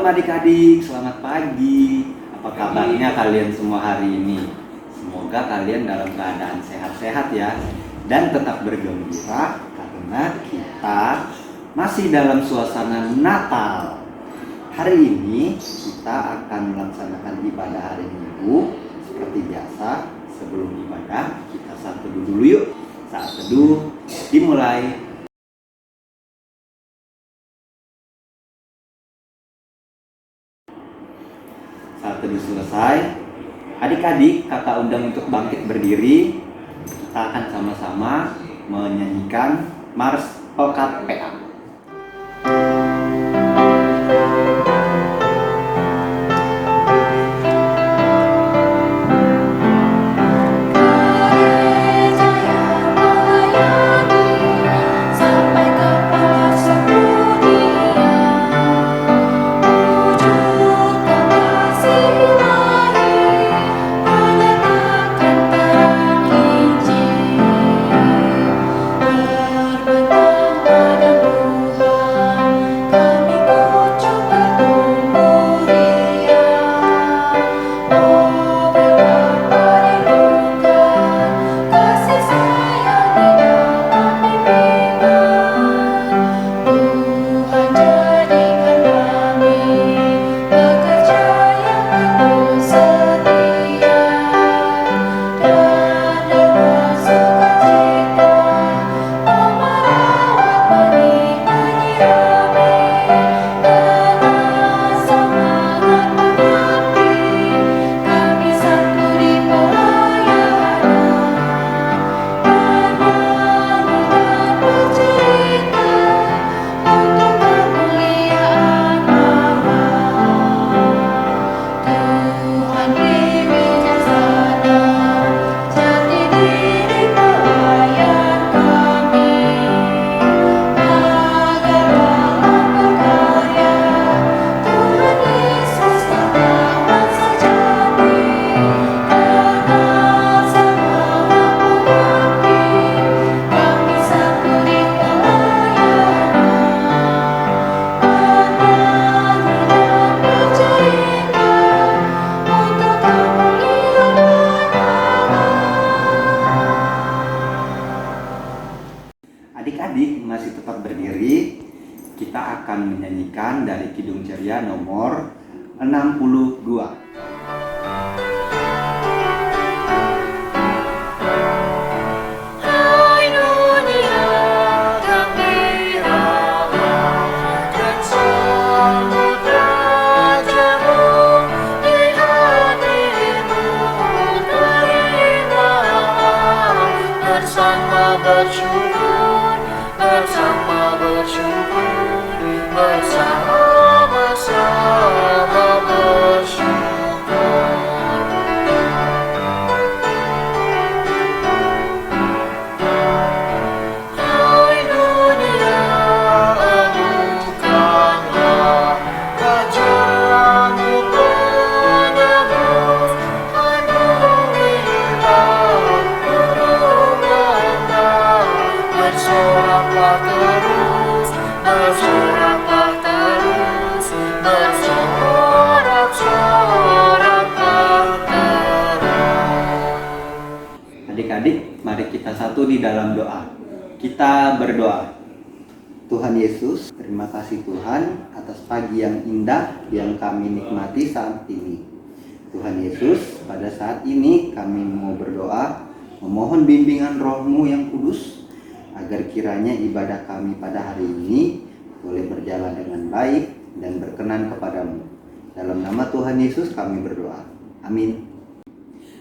Shalom adik-adik, selamat pagi. Apa kabarnya kalian semua hari ini? Semoga kalian dalam keadaan sehat-sehat ya. Dan tetap bergembira karena kita masih dalam suasana Natal. Hari ini kita akan melaksanakan ibadah hari Minggu. Seperti biasa, sebelum ibadah kita saat teduh dulu yuk. Saat teduh dimulai. Saat teduh selesai, adik-adik kakak undang untuk bangkit berdiri. Kita akan sama-sama menyanyikan Mars Pekat PA. Adik-adik masih tetap berdiri. Kita akan menyanyikan dari Kidung Ceria nomor 62. Adik-adik, mari kita satu di dalam doa. Kita berdoa. Tuhan Yesus, terima kasih Tuhan atas pagi yang indah yang kami nikmati saat ini. Tuhan Yesus, pada saat ini kami mau berdoa, memohon bimbingan Roh-Mu yang kudus, agar kiranya ibadah kami pada hari ini boleh berjalan dengan baik dan berkenan kepadamu. Dalam nama Tuhan Yesus kami berdoa. Amin.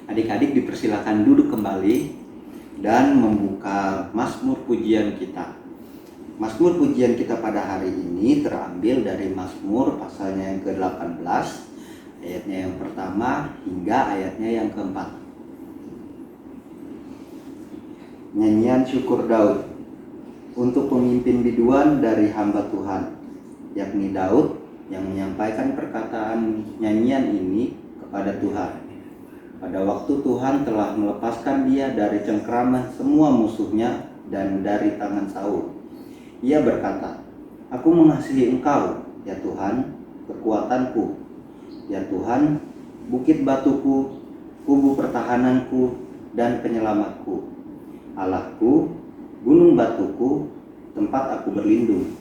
Adik-adik dipersilakan duduk kembali dan membuka Mazmur pujian kita. Mazmur pujian kita pada hari ini terambil dari Mazmur pasalnya yang ke-18, ayatnya yang pertama hingga ayatnya yang keempat. Nyanyian syukur Daud untuk pemimpin biduan dari hamba Tuhan, yakni Daud yang menyampaikan perkataan nyanyian ini kepada Tuhan. Pada waktu Tuhan telah melepaskan dia dari cengkraman semua musuhnya dan dari tangan Saul. Ia berkata, "Aku mengasihi Engkau, ya Tuhan, kekuatanku. Ya Tuhan, bukit batuku, kubu pertahananku, dan penyelamatku. Allahku, gunung batuku, tempat aku berlindung.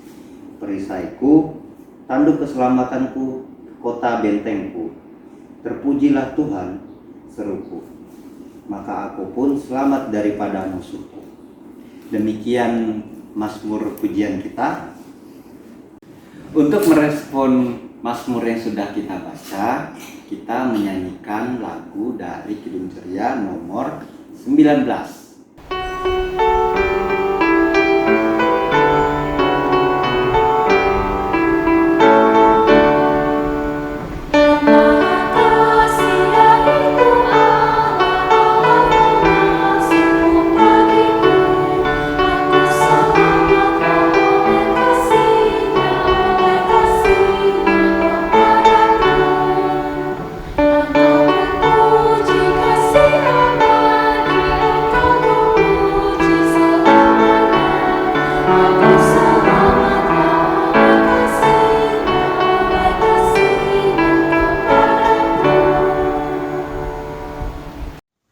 Perisaiku, tanduk keselamatanku, kota bentengku. Terpujilah Tuhan, seruku. Maka aku pun selamat daripada musuhku. Demikian Mazmur pujian kita. Untuk merespon Mazmur yang sudah kita baca, kita menyanyikan lagu dari Kidung Ceria nomor 19.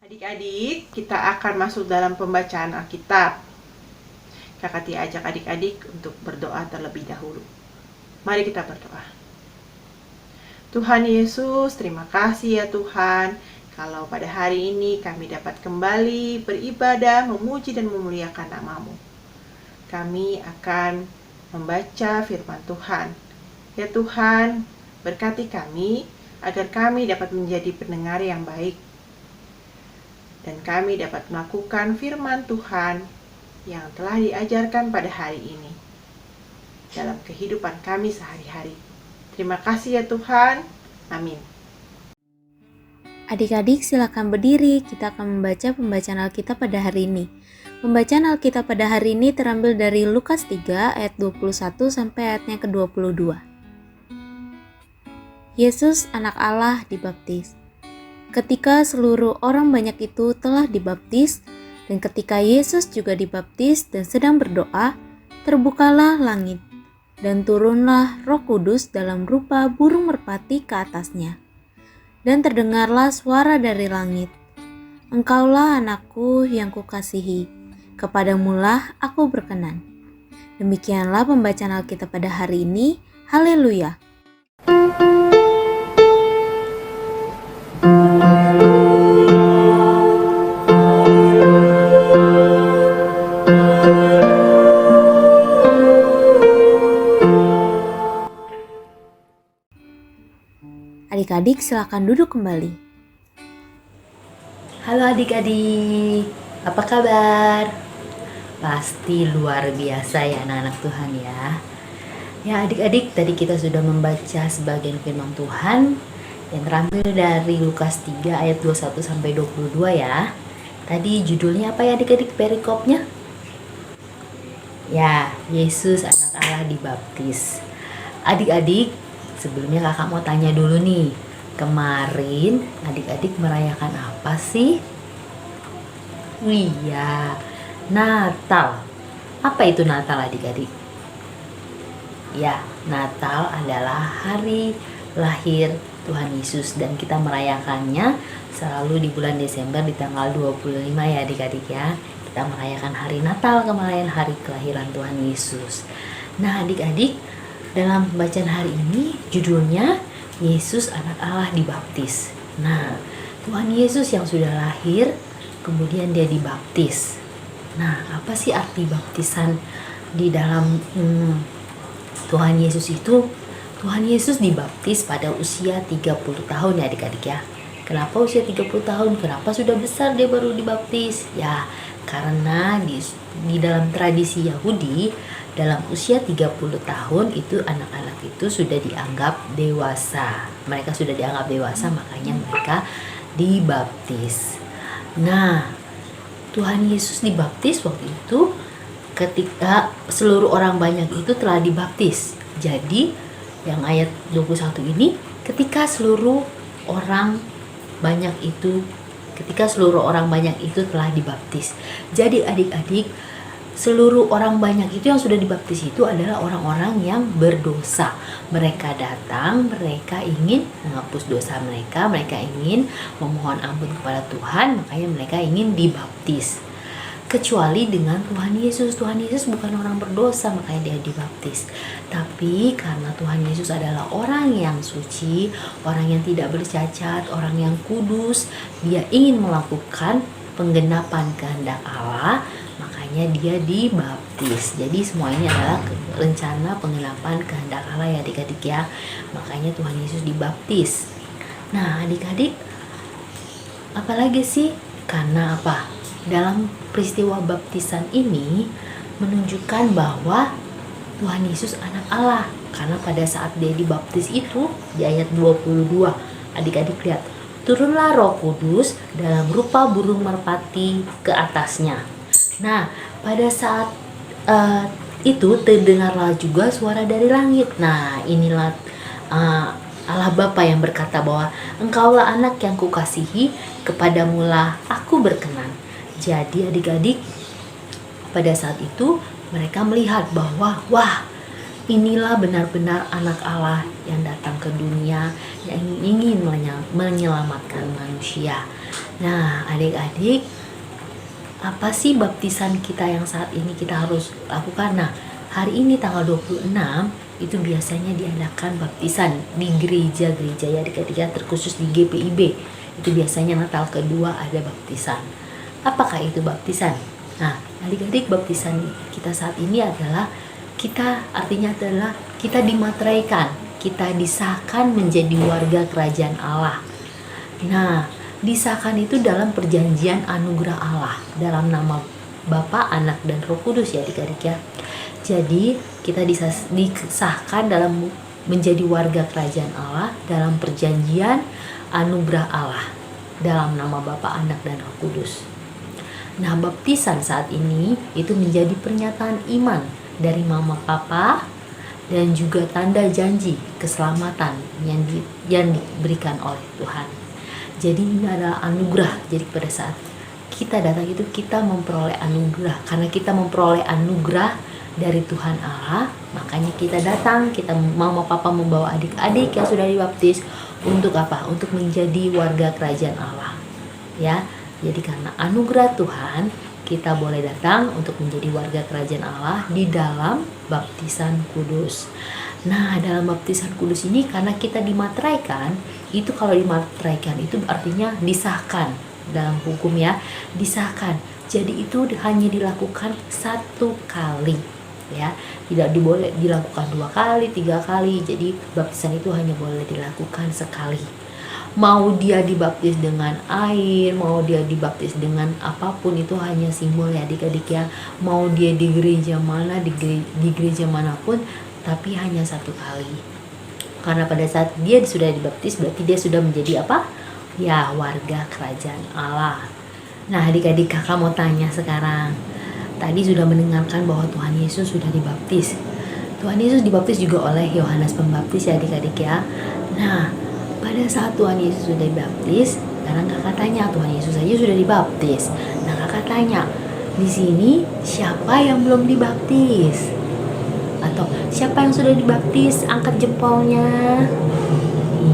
Adik-adik, kita akan masuk dalam pembacaan Alkitab. Kakak Tia ajak adik-adik untuk berdoa terlebih dahulu. Mari kita berdoa. Tuhan Yesus, terima kasih ya Tuhan, kalau pada hari ini kami dapat kembali beribadah, memuji dan memuliakan nama-Mu. Kami akan membaca firman Tuhan. Ya Tuhan, berkati kami agar kami dapat menjadi pendengar yang baik, dan kami dapat melakukan firman Tuhan yang telah diajarkan pada hari ini dalam kehidupan kami sehari-hari. Terima kasih ya Tuhan. Amin. Adik-adik silakan berdiri, kita akan membaca pembacaan Alkitab pada hari ini. Pembacaan Alkitab pada hari ini terambil dari Lukas 3 ayat 21 sampai ayatnya ke-22. Yesus anak Allah dibaptis. Ketika seluruh orang banyak itu telah dibaptis, dan ketika Yesus juga dibaptis dan sedang berdoa, terbukalah langit, dan turunlah Roh Kudus dalam rupa burung merpati ke atasnya. Dan terdengarlah suara dari langit, "Engkaulah anakku yang kukasihi, kepadamulah aku berkenan." Demikianlah pembacaan Alkitab pada hari ini. Haleluya! Adik-adik silakan duduk kembali. Halo adik-adik, apa kabar? Pasti luar biasa ya anak-anak Tuhan ya. Ya adik-adik, tadi kita sudah membaca sebagian firman Tuhan yang terambil dari Lukas 3 ayat 21 sampai 22 ya. Tadi judulnya apa ya adik-adik perikopnya? Ya, Yesus anak Allah dibaptis. Adik-adik, sebelumnya kakak mau tanya dulu nih, kemarin adik-adik merayakan apa sih? Iya, Natal. Apa itu Natal adik-adik? Ya, Natal adalah hari lahir Tuhan Yesus dan kita merayakannya selalu di bulan Desember di tanggal 25 ya adik-adik ya. Kita merayakan hari Natal, kemarin hari kelahiran Tuhan Yesus. Nah adik-adik, dalam pembacaan hari ini judulnya Yesus anak Allah dibaptis. Nah, Tuhan Yesus yang sudah lahir kemudian dia dibaptis. Nah, apa sih arti baptisan di dalam Tuhan Yesus itu? Tuhan Yesus dibaptis pada usia 30 tahun ya adik-adik ya. Kenapa usia 30 tahun? Kenapa sudah besar dia baru dibaptis? Ya, karena di dalam tradisi Yahudi, dalam usia 30 tahun itu anak-anak itu sudah dianggap dewasa. Mereka sudah dianggap dewasa, makanya mereka dibaptis. Nah, Tuhan Yesus dibaptis waktu itu ketika seluruh orang banyak itu telah dibaptis. Jadi, yang ayat 21 ini, ketika seluruh orang banyak itu telah dibaptis. Jadi adik-adik, seluruh orang banyak itu yang sudah dibaptis itu adalah orang-orang yang berdosa. Mereka datang, mereka ingin menghapus dosa mereka, mereka ingin memohon ampun kepada Tuhan, makanya mereka ingin dibaptis. Kecuali dengan Tuhan Yesus. Tuhan Yesus bukan orang berdosa, makanya dia dibaptis. Tapi karena Tuhan Yesus adalah orang yang suci, orang yang tidak bercacat, orang yang kudus, dia ingin melakukan penggenapan kehendak Allah, makanya dia dibaptis. Jadi semua ini adalah rencana penggenapan kehendak Allah ya adik-adik ya. Makanya Tuhan Yesus dibaptis. Nah adik-adik, apalagi sih? Karena apa? Dalam peristiwa baptisan ini menunjukkan bahwa Tuhan Yesus anak Allah. Karena pada saat dia dibaptis itu di ayat 22, adik-adik lihat, turunlah Roh Kudus dalam rupa burung merpati ke atasnya. Nah, pada saat itu terdengarlah juga suara dari langit. Nah, inilah Allah Bapa yang berkata bahwa engkaulah anak yang kukasihi, kepadamulah aku berkenan. Jadi adik-adik, pada saat itu mereka melihat bahwa wah, inilah benar-benar anak Allah yang datang ke dunia yang ingin menyelamatkan manusia. Nah adik-adik, apa sih baptisan kita yang saat ini kita harus lakukan? Nah hari ini tanggal 26 itu biasanya diadakan baptisan di gereja-gereja ya adik-adik ya, terkhusus di GPIB. Itu biasanya Natal kedua ada baptisan. Apakah itu baptisan? Nah, adik-adik, baptisan kita saat ini adalah artinya adalah kita dimateraikan, kita disahkan menjadi warga kerajaan Allah. Nah, disahkan itu dalam perjanjian anugerah Allah dalam nama Bapa, Anak, dan Roh Kudus ya adik-adik ya. Jadi, kita disahkan dalam menjadi warga kerajaan Allah dalam perjanjian anugerah Allah dalam nama Bapa, Anak, dan Roh Kudus. Nah, baptisan saat ini itu menjadi pernyataan iman dari mama papa dan juga tanda janji keselamatan yang diberikan oleh Tuhan. Jadi ini adalah anugerah. Jadi pada saat kita datang itu kita memperoleh anugerah. Karena kita memperoleh anugerah dari Tuhan Allah, makanya kita datang, kita mama papa membawa adik-adik yang sudah dibaptis untuk apa? Untuk menjadi warga kerajaan Allah. Ya. Jadi karena anugerah Tuhan, kita boleh datang untuk menjadi warga kerajaan Allah di dalam baptisan kudus. Nah, dalam baptisan kudus ini karena kita dimateraikan, itu kalau dimateraikan itu artinya disahkan dalam hukum ya, disahkan. Jadi itu hanya dilakukan satu kali ya, tidak boleh dilakukan 2 kali, 3 kali. Jadi baptisan itu hanya boleh dilakukan sekali. Mau dia dibaptis dengan air, mau dia dibaptis dengan apapun, itu hanya simbol ya adik-adik ya. Mau dia di gereja mana, di gereja manapun, tapi hanya satu kali. Karena pada saat dia sudah dibaptis, berarti dia sudah menjadi apa? Ya, warga kerajaan Allah. Nah adik-adik, kakak mau tanya sekarang. Tadi sudah mendengarkan bahwa Tuhan Yesus sudah dibaptis. Tuhan Yesus dibaptis juga oleh Yohanes Pembaptis ya adik-adik ya. Nah, pada saat Tuhan Yesus sudah dibaptis, sekarang kakak tanya, Tuhan Yesus saja sudah dibaptis. Nah kakak tanya, di sini siapa yang belum dibaptis? Atau siapa yang sudah dibaptis? Angkat jempolnya.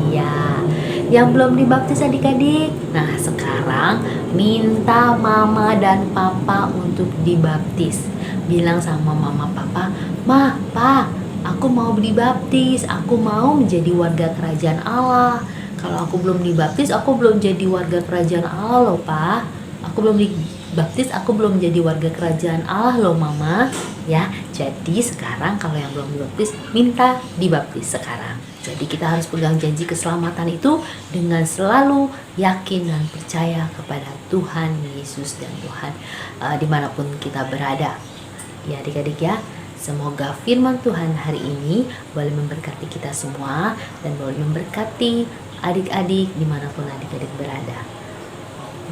Iya, yang belum dibaptis adik-adik. Nah sekarang minta mama dan papa untuk dibaptis. Bilang sama mama papa, Ma, Pa, aku mau dibaptis, aku mau menjadi warga kerajaan Allah. Kalau aku belum dibaptis, aku belum jadi warga kerajaan Allah loh, Pak. Aku belum dibaptis, aku belum menjadi warga kerajaan Allah loh, Mama. Ya, jadi sekarang kalau yang belum dibaptis, minta dibaptis sekarang. Jadi kita harus pegang janji keselamatan itu dengan selalu yakin dan percaya kepada Tuhan Yesus dan Tuhan dimanapun kita berada. Ya adik-adik ya. Semoga firman Tuhan hari ini boleh memberkati kita semua dan boleh memberkati adik-adik dimanapun adik-adik berada.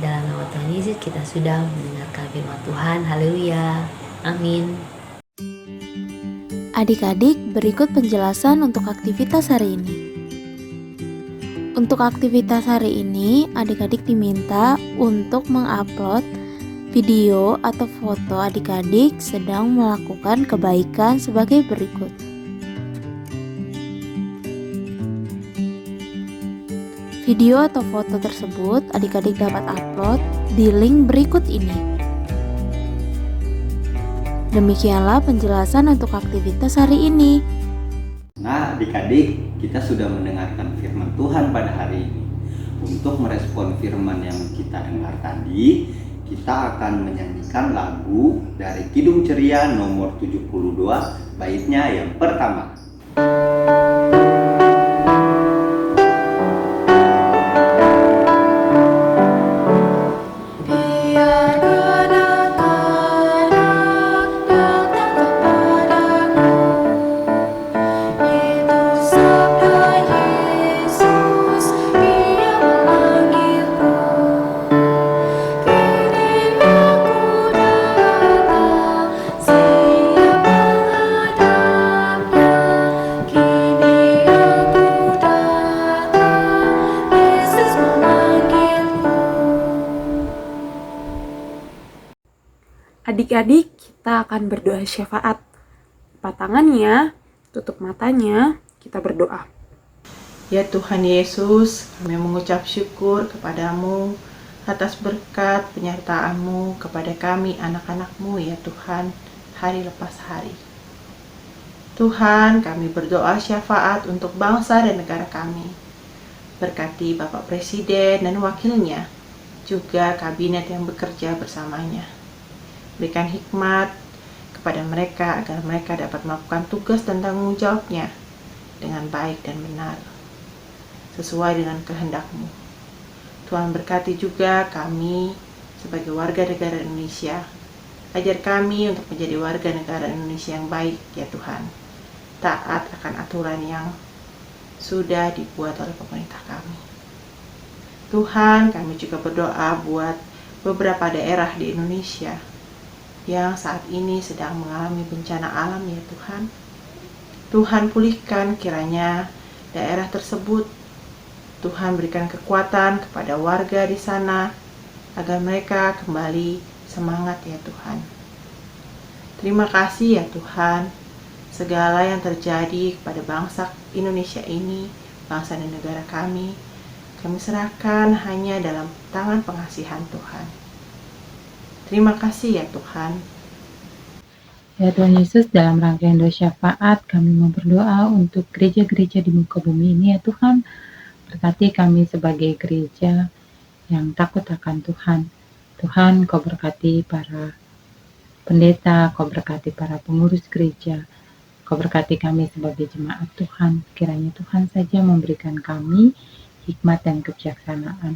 Dalam nama Tuhan Yesus kita sudah mendengarkan firman Tuhan. Haleluya. Amin. Adik-adik, berikut penjelasan untuk aktivitas hari ini. Untuk aktivitas hari ini, adik-adik diminta untuk mengupload Video atau foto adik-adik sedang melakukan kebaikan sebagai berikut. Video atau foto tersebut adik-adik dapat upload di link berikut ini. Demikianlah penjelasan untuk aktivitas hari ini. Nah, adik-adik, kita sudah mendengarkan firman Tuhan pada hari ini. Untuk merespon firman yang kita dengar tadi, kita akan menyanyikan lagu dari Kidung Ceria nomor 72, baitnya yang pertama. Adik-adik, kita akan berdoa syafaat. Angkat tangannya, tutup matanya, kita berdoa. Ya Tuhan Yesus, kami mengucap syukur kepadamu atas berkat penyertaan-Mu kepada kami anak-anak-Mu ya Tuhan, hari lepas hari. Tuhan, kami berdoa syafaat untuk bangsa dan negara kami. Berkati Bapak Presiden dan wakilnya, juga kabinet yang bekerja bersamanya. Berikan hikmat kepada mereka agar mereka dapat melakukan tugas dan tanggung jawabnya dengan baik dan benar, sesuai dengan kehendak-Mu. Tuhan berkati juga kami sebagai warga negara Indonesia. Ajar kami untuk menjadi warga negara Indonesia yang baik ya Tuhan. Taat akan aturan yang sudah dibuat oleh pemerintah kami. Tuhan, kami juga berdoa buat beberapa daerah di Indonesia yang saat ini sedang mengalami bencana alam ya Tuhan. Tuhan pulihkan kiranya daerah tersebut. Tuhan berikan kekuatan kepada warga di sana agar mereka kembali semangat ya Tuhan. Terima kasih ya Tuhan. Segala yang terjadi kepada bangsa Indonesia ini, bangsa dan negara kami serahkan hanya dalam tangan pengasihan Tuhan. Terima kasih ya Tuhan. Ya Tuhan Yesus, dalam rangkaian doa syafaat kami mau berdoa untuk gereja-gereja di muka bumi ini ya Tuhan. Berkati kami sebagai gereja yang takut akan Tuhan. Tuhan, Kau berkati para pendeta, Kau berkati para pengurus gereja, Kau berkati kami sebagai jemaat Tuhan. Kiranya Tuhan saja memberikan kami hikmat dan kebijaksanaan.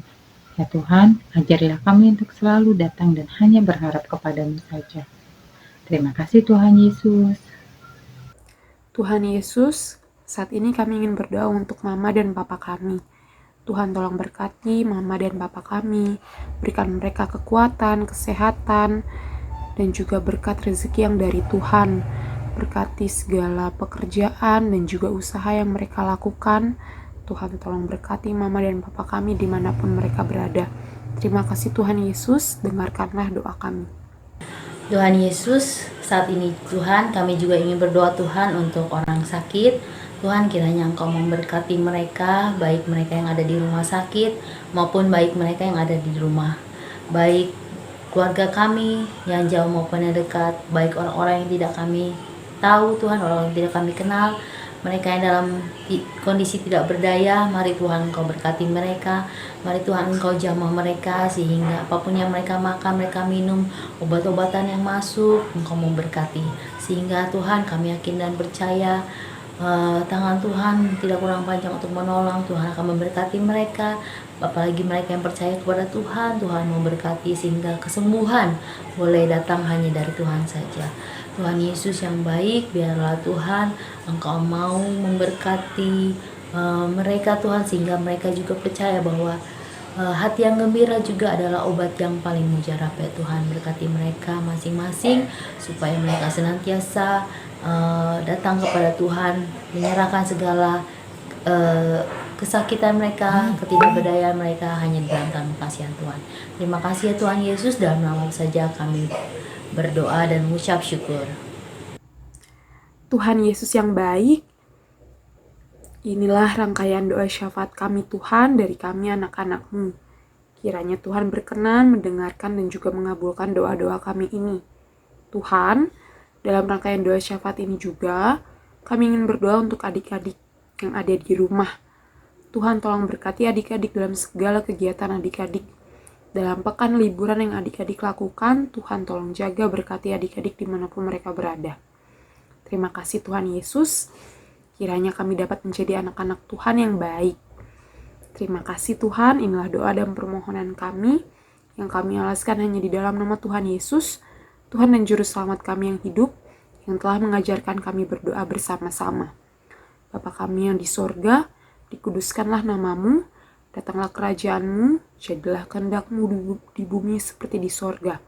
Ya Tuhan, ajarilah kami untuk selalu datang dan hanya berharap kepada-Mu saja. Terima kasih Tuhan Yesus. Tuhan Yesus, saat ini kami ingin berdoa untuk Mama dan Papa kami. Tuhan tolong berkati Mama dan Papa kami, berikan mereka kekuatan, kesehatan, dan juga berkat rezeki yang dari Tuhan. Berkati segala pekerjaan dan juga usaha yang mereka lakukan. Tuhan tolong berkati Mama dan Papa kami dimanapun mereka berada. Terima kasih Tuhan Yesus, dengarkanlah doa kami. Tuhan Yesus, saat ini Tuhan kami juga ingin berdoa Tuhan untuk orang sakit. Tuhan kiranya Engkau memberkati mereka, baik mereka yang ada di rumah sakit maupun baik mereka yang ada di rumah. Baik keluarga kami yang jauh maupun yang dekat, baik orang-orang yang tidak kami tahu Tuhan, orang-orang yang tidak kami kenal, mereka yang dalam kondisi tidak berdaya, mari Tuhan Engkau berkati mereka. Mari Tuhan Engkau jamah mereka sehingga apapun yang mereka makan, mereka minum, obat-obatan yang masuk, Engkau memberkati. Sehingga Tuhan kami yakin dan percaya tangan Tuhan tidak kurang panjang untuk menolong. Tuhan akan memberkati mereka. Apalagi mereka yang percaya kepada Tuhan, Tuhan memberkati sehingga kesembuhan boleh datang hanya dari Tuhan saja. Tuhan Yesus yang baik, biarlah Tuhan Engkau mau memberkati mereka Tuhan, sehingga mereka juga percaya bahwa hati yang gembira juga adalah obat yang paling mujarab ya Tuhan. Berkati mereka masing-masing supaya mereka senantiasa datang kepada Tuhan, menyerahkan segala kesakitan mereka, ketidakberdayaan mereka hanya dalam tangan kasihan Tuhan. Terima kasih ya Tuhan Yesus, dalam nama saja kami berdoa dan mengucap syukur. Tuhan Yesus yang baik, inilah rangkaian doa syafaat kami Tuhan dari kami anak-anak-Mu. Kiranya Tuhan berkenan mendengarkan dan juga mengabulkan doa-doa kami ini. Tuhan, dalam rangkaian doa syafaat ini juga, kami ingin berdoa untuk adik-adik yang ada di rumah. Tuhan tolong berkati adik-adik dalam segala kegiatan adik-adik. Dalam pekan liburan yang adik-adik lakukan, Tuhan tolong jaga berkati adik-adik dimanapun mereka berada. Terima kasih Tuhan Yesus, kiranya kami dapat menjadi anak-anak Tuhan yang baik. Terima kasih Tuhan, inilah doa dan permohonan kami yang kami alaskan hanya di dalam nama Tuhan Yesus, Tuhan dan Juru Selamat kami yang hidup, yang telah mengajarkan kami berdoa bersama-sama. Bapa kami yang di sorga, dikuduskanlah namamu, datanglah kerajaan-Mu, jadilah kehendak-Mu di bumi seperti di sorga.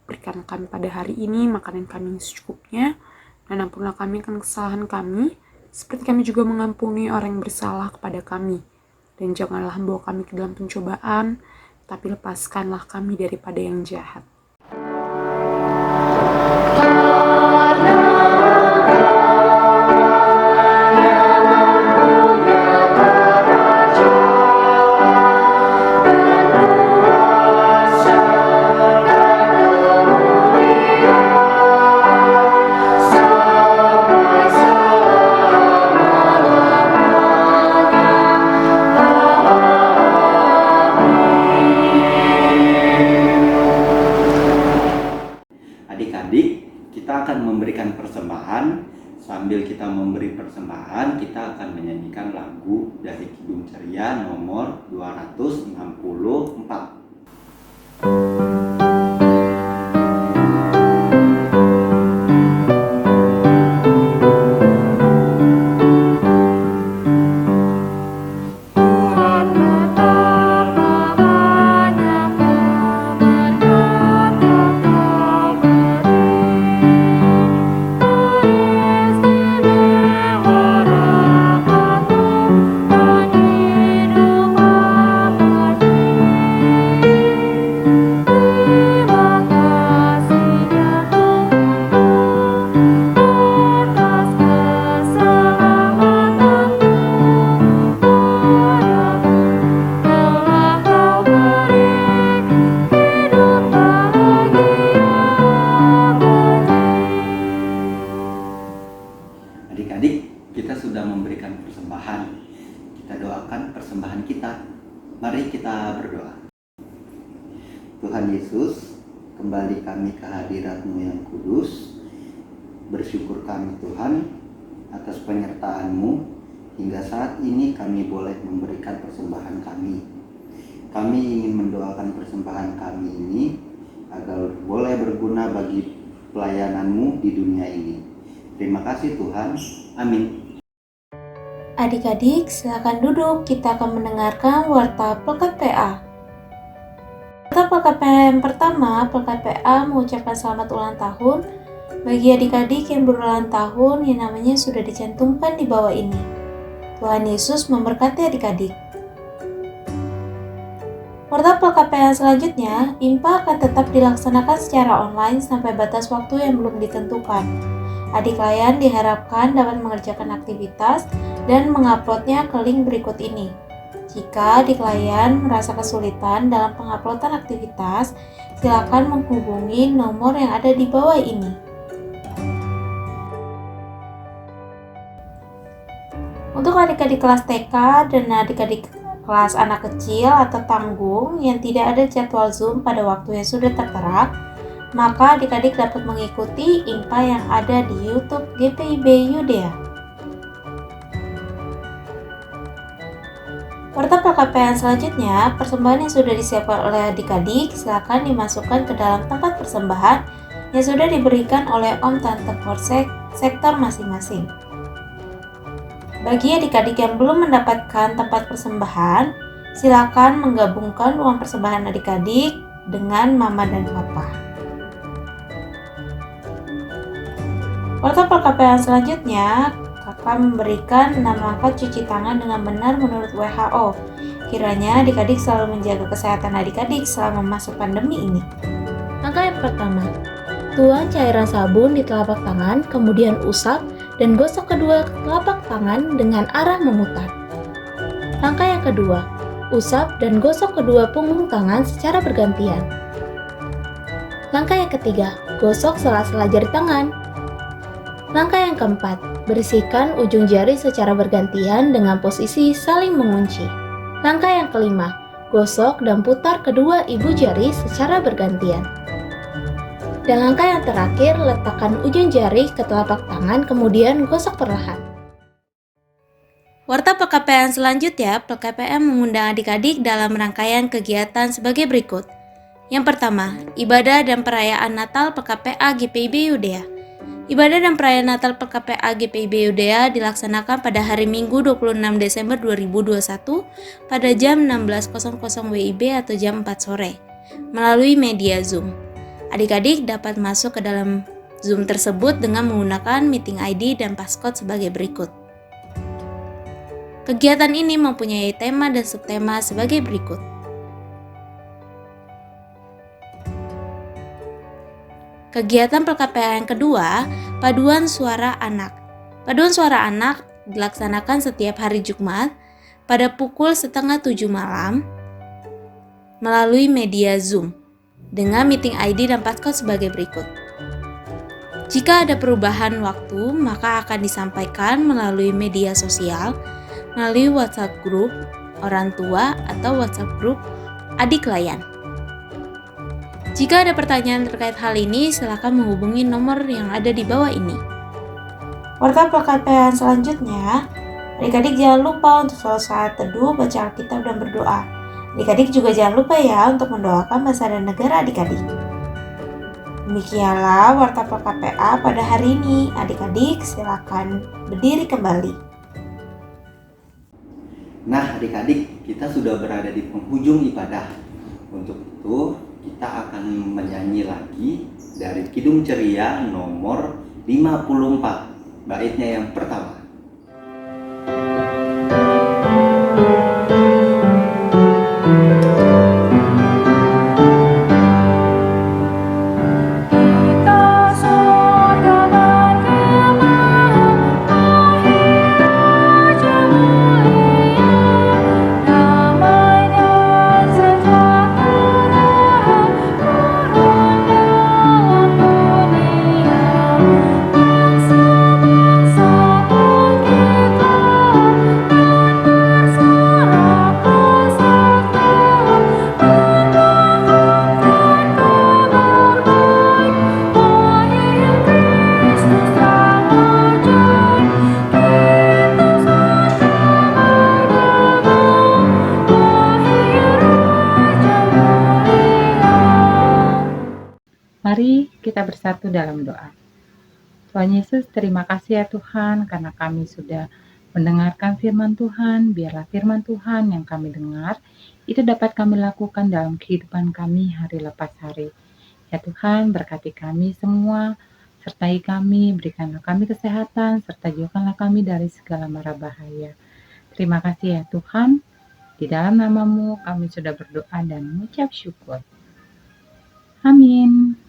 Berikan kami pada hari ini makanan kami yang secukupnya, dan ampunlah kami akan kesalahan kami, seperti kami juga mengampuni orang yang bersalah kepada kami. Dan janganlah membawa kami ke dalam pencobaan, tapi lepaskanlah kami daripada yang jahat. Adik-adik, kita akan memberikan persembahan. Sambil kita memberi persembahan, kita akan menyanyikan lagu dari Kidung Ceria nomor 264. Adik-adik, kita sudah memberikan persembahan. Kita doakan persembahan kita. Mari kita berdoa. Tuhan Yesus, kembali kami ke hadirat-Mu yang kudus. Bersyukur kami Tuhan atas penyertaan-Mu hingga saat ini kami boleh memberikan persembahan kami. Kami ingin mendoakan persembahan kami ini agar boleh berguna bagi pelayanan-Mu di dunia ini. Terima kasih Tuhan. Amin. Adik-adik, silakan duduk. Kita akan mendengarkan warta Pelkat PA. Warta Pelkat PA yang pertama, Pelkat PA mengucapkan selamat ulang tahun bagi adik-adik yang berulang tahun yang namanya sudah dicantumkan di bawah ini. Tuhan Yesus memberkati adik-adik. Warta Pelkat PA yang selanjutnya, IMPA akan tetap dilaksanakan secara online sampai batas waktu yang belum ditentukan. Adik klien diharapkan dapat mengerjakan aktivitas dan menguploadnya ke link berikut ini. Jika adik klien merasa kesulitan dalam penguploadan aktivitas, silakan menghubungi nomor yang ada di bawah ini. Untuk adik-adik kelas TK dan adik-adik kelas anak kecil atau tanggung yang tidak ada jadwal Zoom pada waktu yang sudah tertera, maka adik-adik dapat mengikuti IMPA yang ada di YouTube GPIB Yudea. Warta PKPN selanjutnya, persembahan yang sudah disiapkan oleh adik-adik silakan dimasukkan ke dalam tempat persembahan yang sudah diberikan oleh Om Tante Korsek sektor masing-masing. Bagi adik-adik yang belum mendapatkan tempat persembahan, silakan menggabungkan uang persembahan adik-adik dengan Mama dan Papa. Warta perkapean selanjutnya, kami memberikan 6 langkah cuci tangan dengan benar menurut WHO. Kiranya adik-adik selalu menjaga kesehatan adik-adik selama masa pandemi ini. Langkah yang pertama, tuang cairan sabun di telapak tangan, kemudian usap dan gosok kedua telapak tangan dengan arah memutar. Langkah yang kedua, usap dan gosok kedua punggung tangan secara bergantian. Langkah yang ketiga, gosok sela-sela jari tangan. Langkah yang keempat, bersihkan ujung jari secara bergantian dengan posisi saling mengunci. Langkah yang kelima, gosok dan putar kedua ibu jari secara bergantian. Dan langkah yang terakhir, letakkan ujung jari ke telapak tangan kemudian gosok perlahan. Warta PKPM selanjutnya, PKPM mengundang adik-adik dalam rangkaian kegiatan sebagai berikut. Yang pertama, ibadah dan perayaan Natal PKPA GPIB Yudea. Ibadah dan perayaan Natal PKPA GPIB Yudea dilaksanakan pada hari Minggu 26 Desember 2021 pada jam 16.00 WIB atau jam 4 sore melalui media Zoom. Adik-adik dapat masuk ke dalam Zoom tersebut dengan menggunakan meeting ID dan passcode sebagai berikut. Kegiatan ini mempunyai tema dan subtema sebagai berikut. Kegiatan PKPA yang kedua, Paduan Suara Anak. Paduan Suara Anak dilaksanakan setiap hari Jumat pada pukul 6:30 malam melalui media Zoom dengan meeting ID dan passcode sebagai berikut. Jika ada perubahan waktu, maka akan disampaikan melalui media sosial, melalui WhatsApp grup orang tua atau WhatsApp grup adik layan. Jika ada pertanyaan terkait hal ini, silakan menghubungi nomor yang ada di bawah ini. Warta PKPM selanjutnya, adik-adik jangan lupa untuk selalu saat teduh, baca Alkitab dan berdoa. Adik-adik juga jangan lupa ya untuk mendoakan bangsa dan negara adik-adik. Demikianlah Warta PKPA pada hari ini. Adik-adik silakan berdiri kembali. Nah, adik-adik, kita sudah berada di penghujung ibadah. Untuk itu, kita akan menyanyi lagi dari Kidung Ceria nomor 54, baitnya yang pertama. Mari kita bersatu dalam doa. Tuhan Yesus, terima kasih ya Tuhan karena kami sudah mendengarkan firman Tuhan. Biarlah firman Tuhan yang kami dengar itu dapat kami lakukan dalam kehidupan kami hari lepas hari. Ya Tuhan, berkati kami semua, sertai kami, berikanlah kami kesehatan, serta jauhkanlah kami dari segala mara bahaya. Terima kasih ya Tuhan, di dalam nama-Mu kami sudah berdoa dan mengucap syukur. Amin.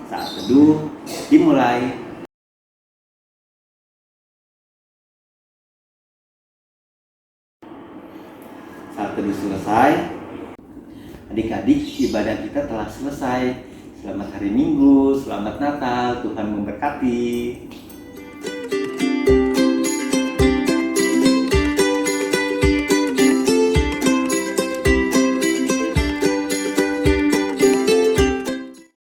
Saat teduh dimulai. Saat teduh selesai, adik-adik, ibadah kita telah selesai. Selamat hari Minggu, selamat Natal, Tuhan memberkati.